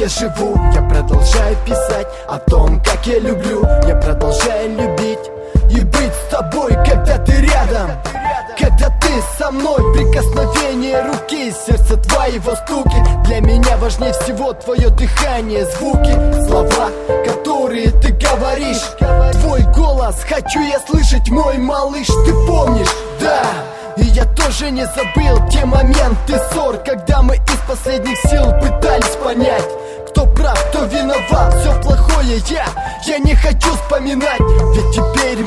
я живу. Я продолжаю писать о том, как я люблю. Я продолжаю любить и быть с тобой, когда ты рядом, когда ты со мной. Прикосновение руки, сердце твоего стуки. Для меня важнее всего твое дыхание, звуки, слова, которые ты говоришь. Твой голос хочу я слышать, мой малыш. Ты помнишь, да? И я тоже не забыл те моменты ссор, когда мы из последних сил пытались понять, кто прав, кто виноват, все плохое я не хочу вспоминать. Ведь теперь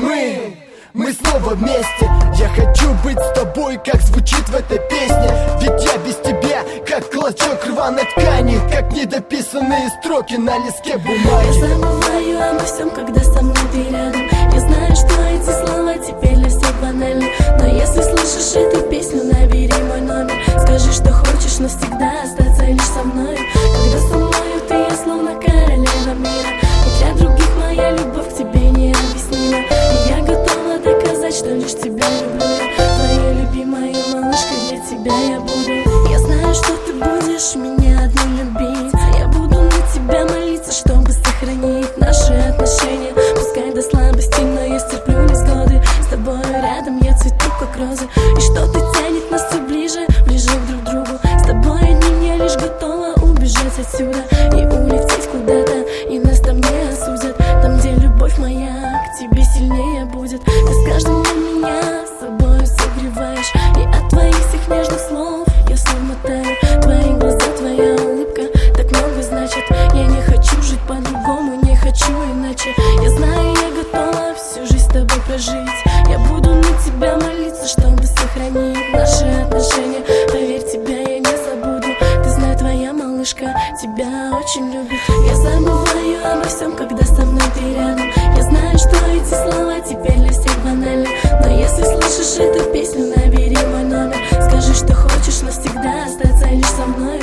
мы снова вместе. Я хочу быть с тобой, как звучит в этой песне. Ведь я без тебя, как клочок рваной ткани, как недописанные строки на листке бумаги. Я забываю обо всем, когда со мной ты рядом. Я знаю, что эти слова теперь для всех банальны, но если слышишь эту песню, набери мой номер. Скажи, что хочешь навсегда остаться лишь со мной. Когда со мною ты, я словно королева мира, и для других моя любовь к тебе необъяснима. И я готова доказать, что лишь тебя люблю. Твоей любимой малышкой, для тебя я буду. Я знаю, что ты будешь меня одну любить. Я буду на тебя молиться, чтобы сохранить наши отношения. Пускай до слабости, но я стерплю невзгоды. С тобой рядом я цвету, как роза. И что-то тянет нас все ближе, ближе друг к другу. С тобой одним я лишь готова убежать отсюда и улететь куда-то, и нас там не осудят. Там, где любовь моя к тебе сильнее будет. Ты с каждым днем меня с собой согреваешь, и от твоих всех нежных слов я словно таю. Твои глаза, твоя улыбка так много значит. Я не хочу жить по-другому, не хочу иначе. Я знаю, я готова всю жизнь с тобой прожить. Я буду на тебя молиться, чтобы сохранить наши отношения. Поверь, тебя я не забуду. Ты знай, твоя малышка тебя очень любит. Я забываю обо всем, когда со мной ты рядом. Я знаю, что эти слова теперь для всех банальны, но если слышишь эту песню, набери мой номер. Скажи, что хочешь навсегда остаться лишь со мной.